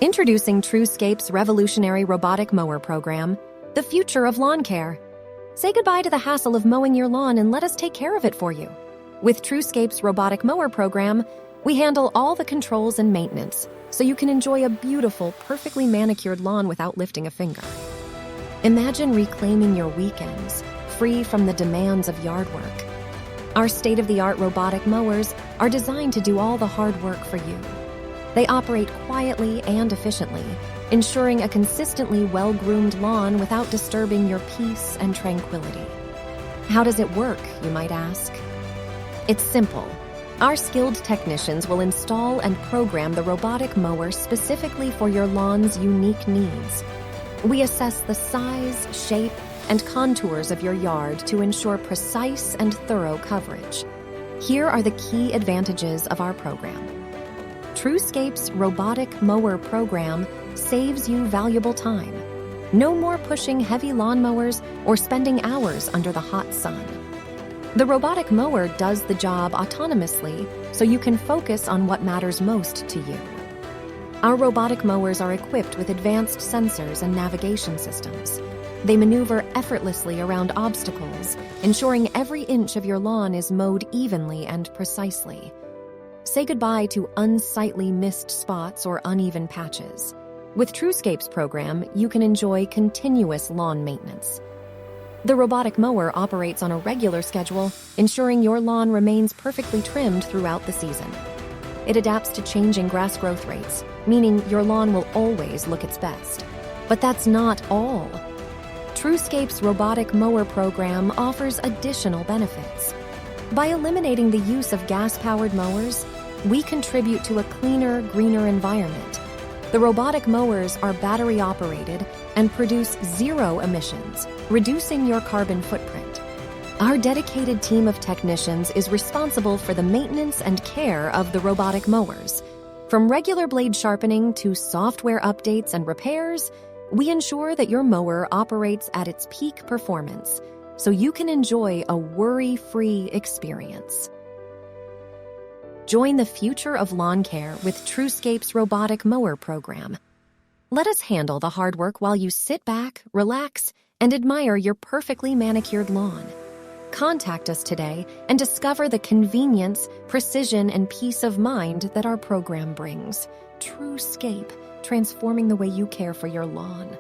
Introducing TruScape's revolutionary robotic mower program, the future of lawn care. Say goodbye to the hassle of mowing your lawn and let us take care of it for you. With TruScape's robotic mower program, we handle all the controls and maintenance, so you can enjoy a beautiful, perfectly manicured lawn without lifting a finger. Imagine reclaiming your weekends, free from the demands of yard work. Our state-of-the-art robotic mowers are designed to do all the hard work for you. They operate quietly and efficiently, ensuring a consistently well-groomed lawn without disturbing your peace and tranquility. How does it work, you might ask? It's simple. Our skilled technicians will install and program the robotic mower specifically for your lawn's unique needs. We assess the size, shape, and contours of your yard to ensure precise and thorough coverage. Here are the key advantages of our program. TruScape's robotic mower program saves you valuable time. No more pushing heavy lawnmowers or spending hours under the hot sun. The robotic mower does the job autonomously, so you can focus on what matters most to you. Our robotic mowers are equipped with advanced sensors and navigation systems. They maneuver effortlessly around obstacles, ensuring every inch of your lawn is mowed evenly and precisely. Say goodbye to unsightly missed spots or uneven patches. With TruScape's program, you can enjoy continuous lawn maintenance. The robotic mower operates on a regular schedule, ensuring your lawn remains perfectly trimmed throughout the season. It adapts to changing grass growth rates, meaning your lawn will always look its best. But that's not all. TruScape's robotic mower program offers additional benefits. By eliminating the use of gas-powered mowers, we contribute to a cleaner, greener environment. The robotic mowers are battery-operated and produce zero emissions, reducing your carbon footprint. Our dedicated team of technicians is responsible for the maintenance and care of the robotic mowers. From regular blade sharpening to software updates and repairs, we ensure that your mower operates at its peak performance, so you can enjoy a worry-free experience. Join the future of lawn care with TruScape's robotic mower program. Let us handle the hard work while you sit back, relax, and admire your perfectly manicured lawn. Contact us today and discover the convenience, precision, and peace of mind that our program brings. TruScape, transforming the way you care for your lawn.